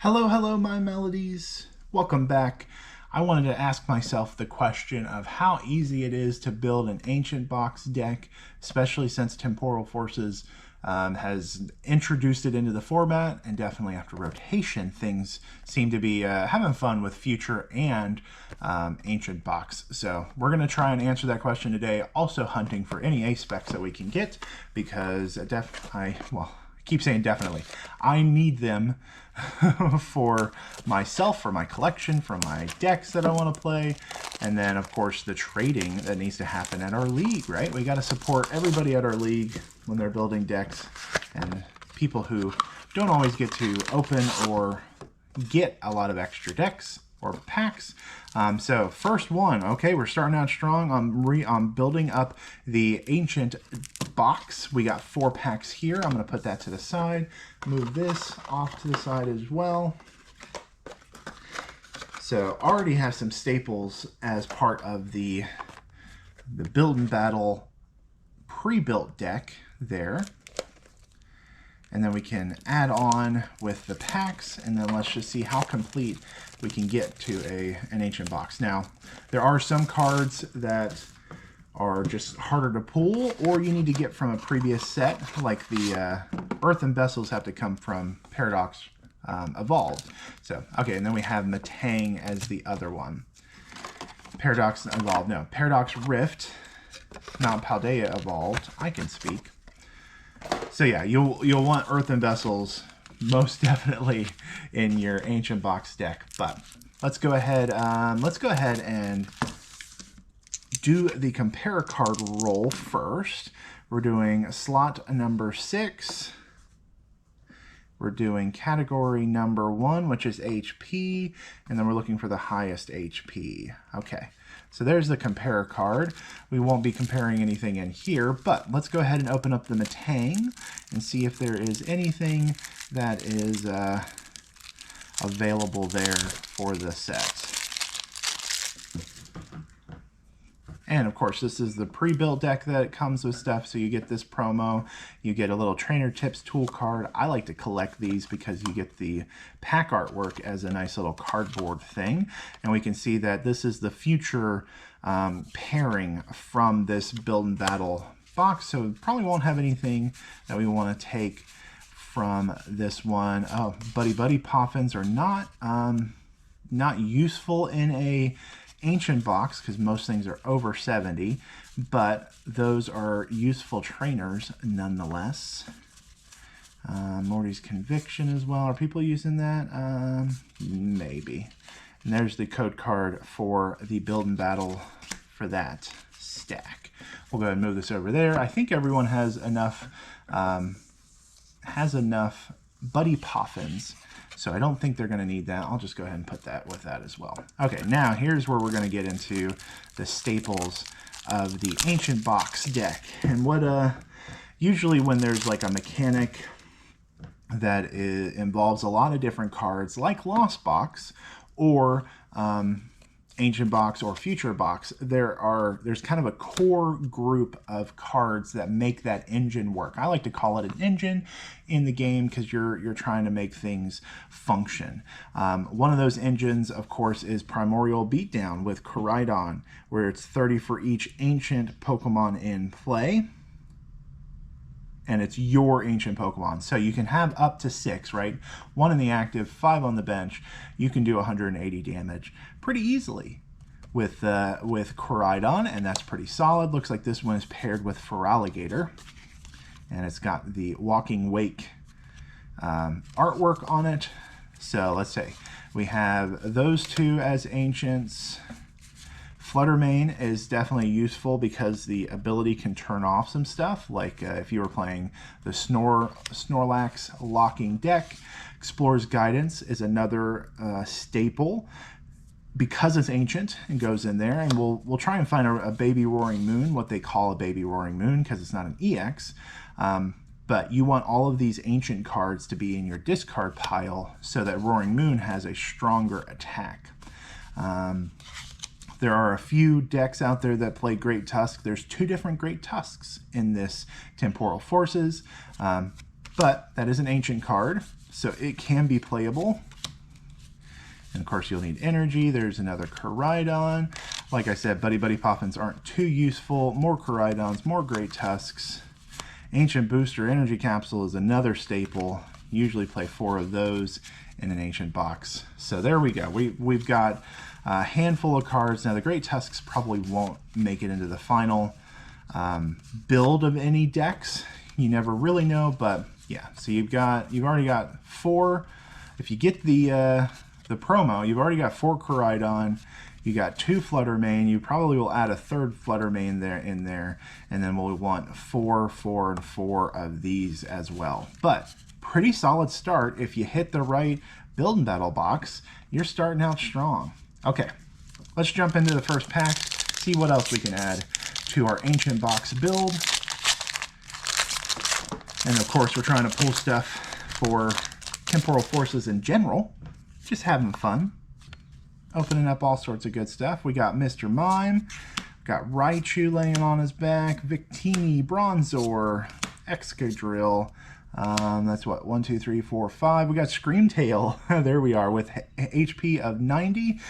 Hello, hello, my melodies. Welcome back. I wanted to ask myself the question of how easy it is to build an ancient box deck, especially since Temporal Forces has introduced it into the format, and definitely after rotation, things seem to be having fun with future and ancient box. So we're going to try and answer that question today, also hunting for any Ace Specs that we can get, because I keep saying definitely, I need them for myself, for my collection, for my decks that I want to play, and then of course the trading that needs to happen at our league, right? We got to support everybody at our league when they're building decks, and people who don't always get to open or get a lot of extra decks or packs. So first one, okay, we're starting out strong. I'm building up the ancient box. We got 4 packs here. I'm going to put that to the side. Move this off to the side as well. So already have some staples as part of the Build and Battle pre-built deck there. And then we can add on with the packs, and then let's just see how complete we can get to an ancient box. Now, there are some cards that are just harder to pull, or you need to get from a previous set, like the Earthen Vessels have to come from Paradox Evolved. So, okay, and then we have Matang as the other one. Paradox Evolved, no, Paradox Rift, not Paldea Evolved. I can speak. So yeah, you'll want Earthen Vessels most definitely in your ancient box deck. But let's go ahead and do the compare card roll first. We're doing slot number 6. We're doing category number 1, which is HP, and then we're looking for the highest HP. Okay, so there's the compare card. We won't be comparing anything in here, but let's go ahead and open up the Matang and see if there is anything that is available there for the set. And of course, this is the pre-built deck that it comes with stuff, so you get this promo, you get a little trainer tips tool card. I like to collect these because you get the pack artwork as a nice little cardboard thing. And we can see that this is the future pairing from this Build and Battle box, so we probably won't have anything that we want to take from this one. Oh, Buddy Poffins are not useful in a ancient box because most things are over 70, but those are useful trainers nonetheless. Morty's Conviction as well. Are people using that? Maybe. And there's the code card for the Build and Battle for that stack. We'll go ahead and move this over there. I think everyone has enough Buddy Poffins, so I don't think they're going to need that. I'll just go ahead and put that with that as well. Okay, now here's where we're going to get into the staples of the ancient box deck. And what usually when there's like a mechanic that involves a lot of different cards, like Lost Box or ancient box or future box, there's kind of a core group of cards that make that engine work. I like to call it an engine in the game because you're trying to make things function. One of those engines, of course, is Primordial Beatdown with Koraidon, where it's 30 for each ancient Pokemon in play. And it's your ancient Pokemon. So you can have up to 6, right? 1 in the active, 5 on the bench. You can do 180 damage pretty easily with Koraidon, and that's pretty solid. Looks like this one is paired with Feraligatr, and it's got the Walking Wake artwork on it. So let's say we have those 2 as ancients. Fluttermane is definitely useful because the ability can turn off some stuff, like if you were playing the Snorlax locking deck. Explorer's Guidance is another staple because it's ancient and goes in there. And we'll try and find a Baby Roaring Moon, what they call a Baby Roaring Moon, because it's not an EX. But you want all of these ancient cards to be in your discard pile so that Roaring Moon has a stronger attack. There are a few decks out there that play Great Tusk. There's 2 different Great Tusks in this Temporal Forces, but that is an ancient card, so it can be playable. And of course, you'll need energy. There's another Koraidon. Like I said, Buddy Buddy Poffins aren't too useful. More Koraidons, more Great Tusks. Ancient Booster Energy Capsule is another staple. Usually play 4 of those in an Ancient box. So there we go. We've got a handful of cards. Now the Great Tusks probably won't make it into the final build of any decks. You never really know, but yeah. So you've already got 4. If you get the promo, you've already got 4 Koraidon. You got 2 Fluttermane. You probably will add a 3rd Fluttermane in there, and then we'll want 4, 4, and 4 of these as well. But pretty solid start. If you hit the right build and battle box, you're starting out strong. Okay, let's jump into the first pack, see what else we can add to our Ancient box build. And of course, we're trying to pull stuff for Temporal Forces in general. Just having fun. Opening up all sorts of good stuff. We got Mr. Mime, got Raichu laying on his back, Victini, Bronzor, Excadrill. That's what, 1, 2, 3, 4, 5. We got Screamtail. There we are with HP of 90.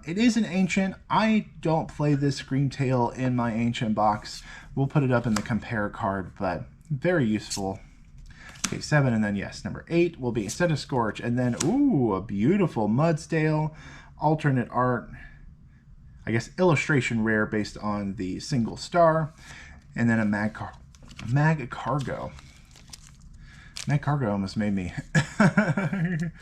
It is an Ancient. I don't play this Screamtail in my Ancient box. We'll put it up in the compare card, but very useful. Okay, 7, and then yes, number 8 will be instead of Scorch, and then ooh, a beautiful Mudsdale. Alternate art, I guess illustration rare based on the single star, and then a Mag Cargo. Mag Cargo almost made me kind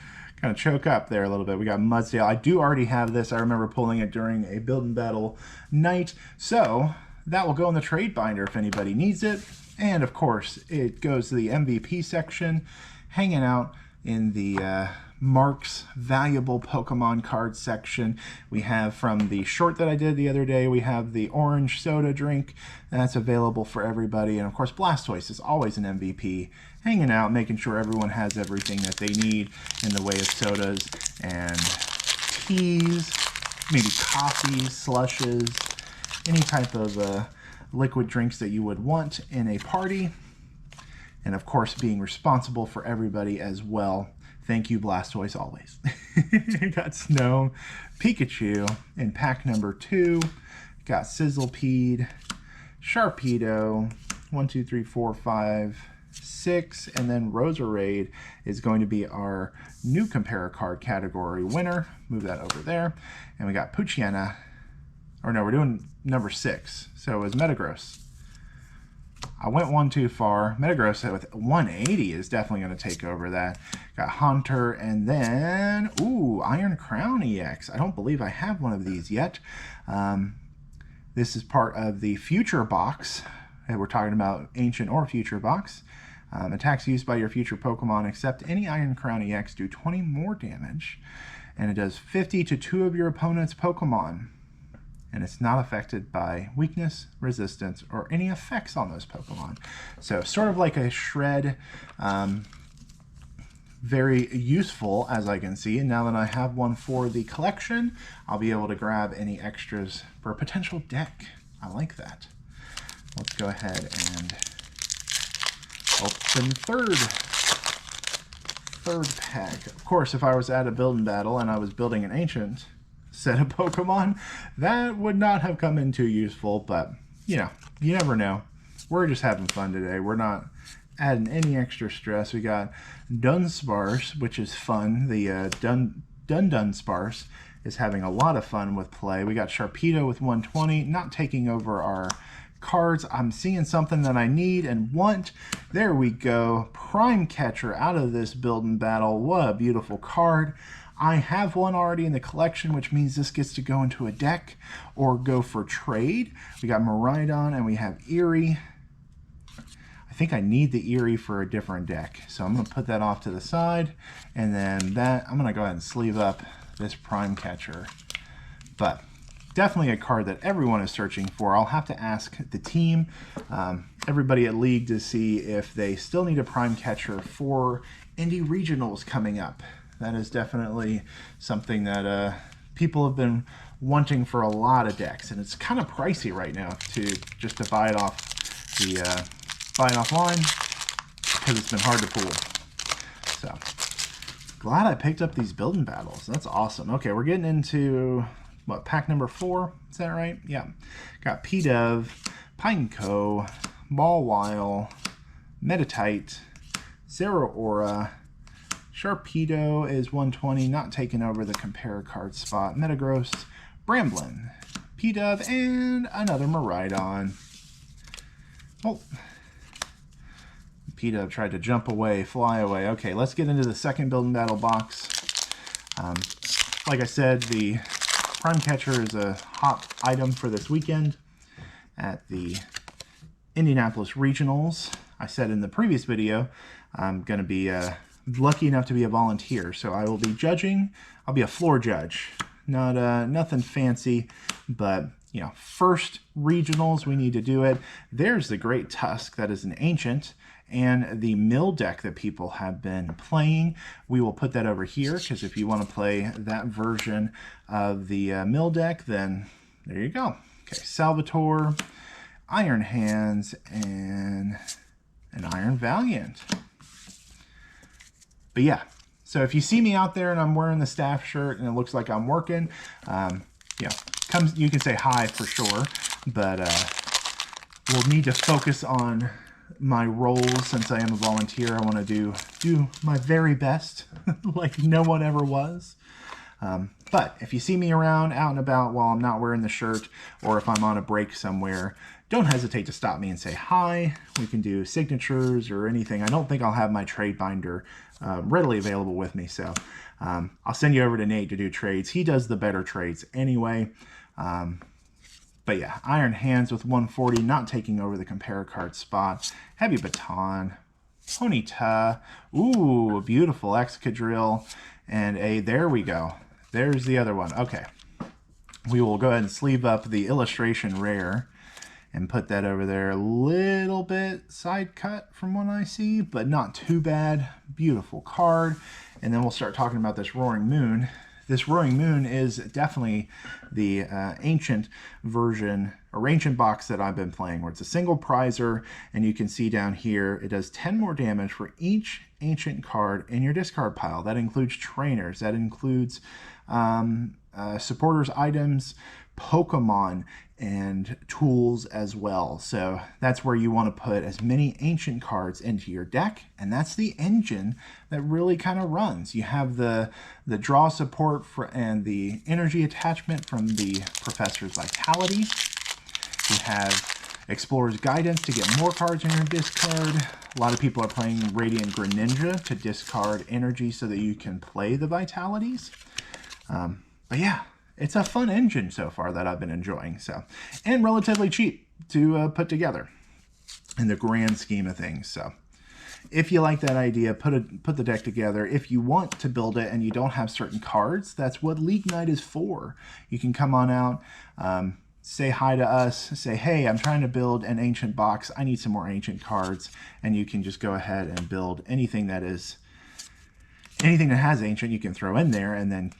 of choke up there a little bit. We got Mudsdale. I do already have this. I remember pulling it during a build and battle night, so that will go in the trade binder if anybody needs it. And of course, it goes to the MVP section, hanging out in the Mark's valuable Pokemon card section. We have from the short that I did the other day, we have the orange soda drink that's available for everybody. And of course, Blastoise is always an MVP, hanging out, making sure everyone has everything that they need in the way of sodas and teas, maybe coffees, slushes, any type of liquid drinks that you would want in a party. And of course, being responsible for everybody as well. Thank you, Blastoise, always. Got Snow, Pikachu in pack number 2. Got Sizzlepede, Sharpedo, 1, 2, 3, 4, 5, 6. And then Roserade is going to be our new compare card category winner. Move that over there. And we got Poochyena. Or no, we're doing number 6. So it was Metagross. I went one too far. Metagross with 180 is definitely going to take over that. Got Haunter, and then, ooh, Iron Crown EX. I don't believe I have one of these yet. This is part of the Future box. We're talking about Ancient or Future box. Attacks used by your future Pokemon, except any Iron Crown EX, do 20 more damage. And it does 50 to 2 of your opponent's Pokemon. And it's not affected by weakness, resistance, or any effects on those Pokemon. So sort of like a Shred, very useful as I can see. And now that I have one for the collection, I'll be able to grab any extras for a potential deck. I like that. Let's go ahead and open third pack. Of course, if I was at a build and battle and I was building an Ancient set of Pokemon, that would not have come in too useful, but you know, you never know. We're just having fun today. We're not adding any extra stress. We got Dunsparce, which is fun. The Dunsparce is having a lot of fun with play. We got Sharpedo with 120, not taking over our cards. I'm seeing something that I need and want. There we go. Prime Catcher out of this build and battle. What a beautiful card. I have one already in the collection, which means this gets to go into a deck or go for trade. We got Miraidon and we have Eerie. I think I need the Eerie for a different deck, so I'm going to put that off to the side. And then that, I'm going to go ahead and sleeve up this Prime Catcher. But definitely a card that everyone is searching for. I'll have to ask the team, everybody at League, to see if they still need a Prime Catcher for Indie Regionals coming up. That is definitely something that people have been wanting for a lot of decks, and it's kind of pricey right now to buy it off the offline because it's been hard to pull. So Glad I picked up these building battles. That's awesome. Okay, we're getting into, what, pack number 4? Is that right? Yeah. Got P-Dove, Pineco, Mawile, Metatite, Zero Aura, Sharpedo is 120, not taking over the compare card spot. Metagross, Bramblin, P-Dove, and another Miraidon. Oh, P-Dove tried to jump away, fly away. Okay, let's get into the second building battle box. Like I said, the Prime Catcher is a hot item for this weekend at the Indianapolis Regionals. I said in the previous video, I'm going to be lucky enough to be a volunteer, so I will be judging. I'll be a floor judge. Not nothing fancy, but you know, first regionals, we need to do it. There's the Great Tusk, that is an ancient, and the mill deck that people have been playing. We will put that over here, because if you want to play that version of the mill deck, then there you go. Okay, Salvatore, Iron Hands, and an Iron Valiant. But yeah, so if you see me out there and I'm wearing the staff shirt and it looks like I'm working, you know, you can say hi for sure, but we'll need to focus on my roles since I am a volunteer. I want to do my very best, like no one ever was. But if you see me around, out and about while I'm not wearing the shirt, or if I'm on a break somewhere, don't hesitate to stop me and say hi. We can do signatures or anything. I don't think I'll have my trade binder readily available with me, so I'll send you over to Nate to do trades. He does the better trades anyway. But yeah, Iron Hands with 140, not taking over the compare card spot. Heavy Baton, Ponyta, ooh, beautiful Excadrill, and there we go. There's the other one. Okay, we will go ahead and sleeve up the illustration rare and put that over there. A little bit side cut from what I see, but not too bad. Beautiful card. And then we'll start talking about this Roaring Moon. This Roaring Moon is definitely the ancient version, or ancient box that I've been playing, where it's a single prizer, and you can see down here, it does 10 more damage for each ancient card in your discard pile. That includes trainers, that includes supporters items, Pokemon, and tools as well. So that's where you want to put as many ancient cards into your deck, and that's the engine that really kind of runs. You have the draw support and the energy attachment from the Professor's Vitality. You have Explorer's Guidance to get more cards in your discard. A lot of people are playing Radiant Greninja to discard energy so that you can play the Vitalities. But yeah, it's a fun engine so far that I've been enjoying. So, and relatively cheap to put together in the grand scheme of things. So if you like that idea, put the deck together. If you want to build it and you don't have certain cards, that's what League Night is for. You can come on out, say hi to us, say, hey, I'm trying to build an ancient box. I need some more ancient cards. And you can just go ahead and build anything that has ancient, you can throw in there and then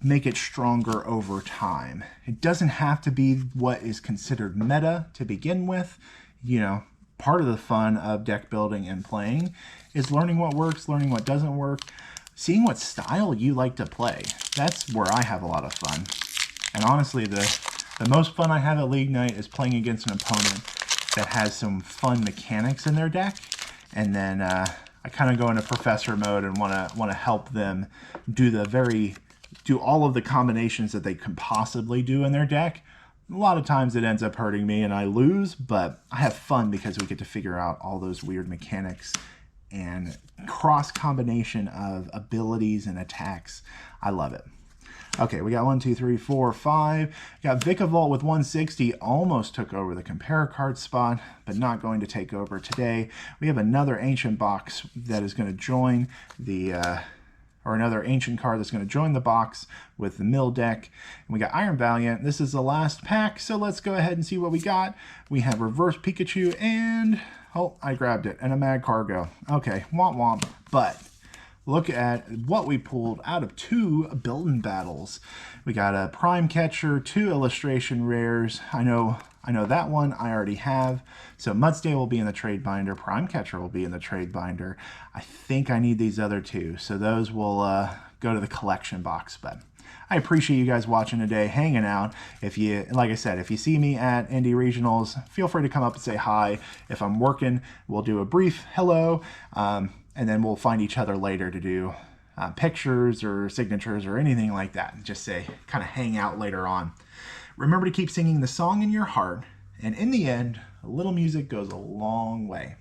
make it stronger over time. It doesn't have to be what is considered meta to begin with. You know, part of the fun of deck building and playing is learning what works, learning what doesn't work, seeing what style you like to play. That's where I have a lot of fun. And honestly, the most fun I have at League Night is playing against an opponent that has some fun mechanics in their deck, and then I kind of go into professor mode and want to help them do all of the combinations that they can possibly do in their deck. A lot of times it ends up hurting me and I lose, but I have fun because we get to figure out all those weird mechanics and cross combination of abilities and attacks. I love it. Okay, we got 1, 2, 3, 4, 5. Got Vikavolt with 160, almost took over the compare card spot, but not going to take over today. We have another ancient box that is going to join the, or another ancient card that's going to join the box with the mill deck. And we got Iron Valiant. This is the last pack, so let's go ahead and see what we got. We have Reverse Pikachu and, oh, I grabbed it, and a Mad Cargo. Okay, womp womp, but look at what we pulled out of 2 building battles. We got a Prime Catcher, 2 illustration rares. I know I know that one I already have. So Mudstay will be in the trade binder. Prime Catcher will be in the trade binder. I think I need these other two. So those will go to the collection box. But I appreciate you guys watching today, hanging out. If you, like I said, if you see me at Indie Regionals, feel free to come up and say hi. If I'm working, we'll do a brief hello, and then we'll find each other later to do pictures or signatures or anything like that. Just say, kind of hang out later on. Remember to keep singing the song in your heart, and in the end, a little music goes a long way.